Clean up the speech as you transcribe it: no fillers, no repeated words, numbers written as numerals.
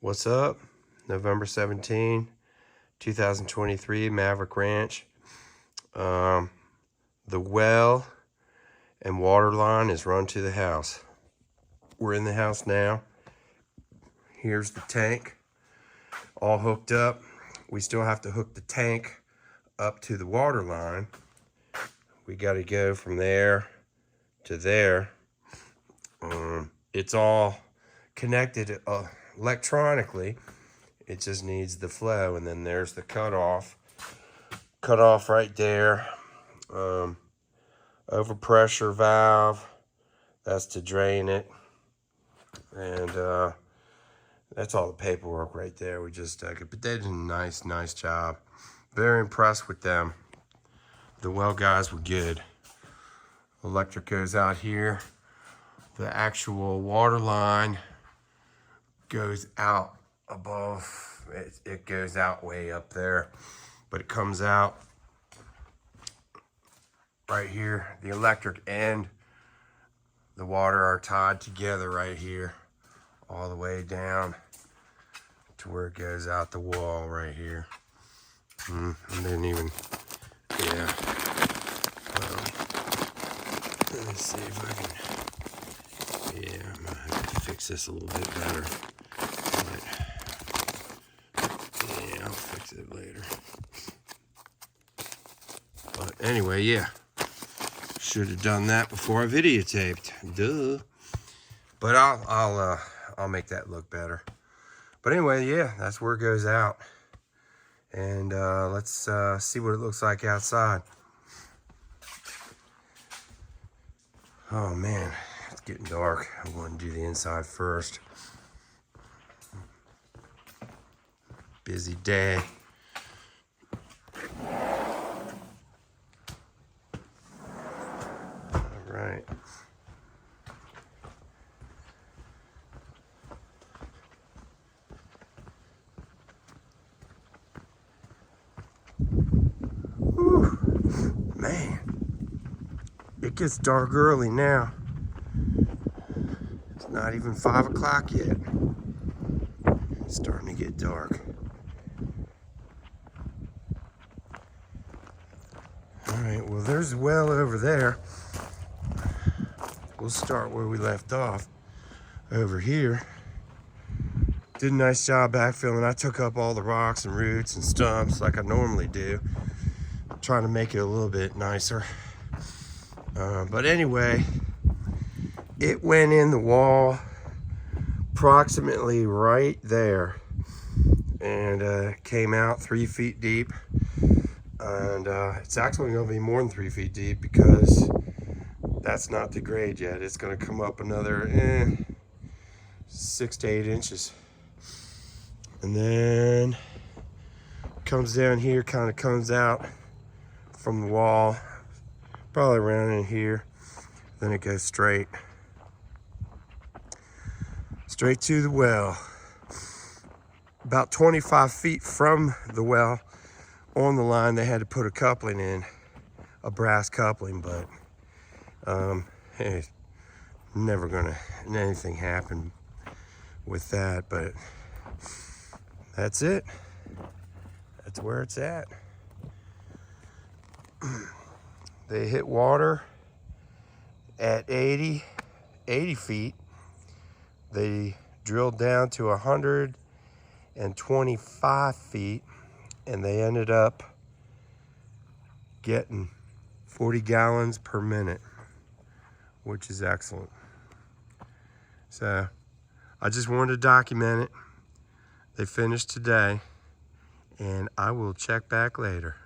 What's up? November 17, 2023, Maverick Ranch. The well and water line is run to the house. We're in the house now. Here's the tank, all hooked up. We still have to hook the tank up to the water line. We got to go from there to there. It's all connected electronically. It just needs the flow, and then there's the cutoff right there. Overpressure valve, that's to drain it, and that's all the paperwork right there. We just but they did a nice job. Very impressed with them. The well guys were good. Electric goes out here. The actual water line goes out above. It goes out way up there, but it comes out right here. The electric and the water are tied together right here, all the way down to where it goes out the wall right here. I didn't even, yeah. Let me see if I can, yeah, I'm gonna have to fix this a little bit better. But, yeah, I'll fix it later. But anyway, yeah. Should have done that before I videotaped. Duh. But I'll make that look better. But anyway, yeah, that's where it goes out. And let's see what it looks like outside. Oh man, it's getting dark. I'm going to do the inside first. Busy day. All right. Whew. Man, it gets dark early now. It's not even 5 o'clock yet. It's starting to get dark. All right, well, there's a well over there. We'll start where we left off. Over here. Did a nice job backfilling. I took up all the rocks and roots and stumps like I normally do. Trying to make it a little bit nicer. But anyway, it went in the wall approximately right there. And came out 3 feet deep. And it's actually going to be more than 3 feet deep because that's not the grade yet. It's going to come up another 6 to 8 inches. And then comes down here, kind of comes out from the wall, probably around in here. Then it goes straight to the well. About 25 feet from the well on the line, they had to put a coupling in, a brass coupling, but hey, never gonna anything happen with that. But that's it. That's where it's at. They hit water at 80 feet. They drilled down to 125 feet, and they ended up getting 40 gallons per minute, which is excellent. So I just wanted to document it. They finished today, and I will check back later.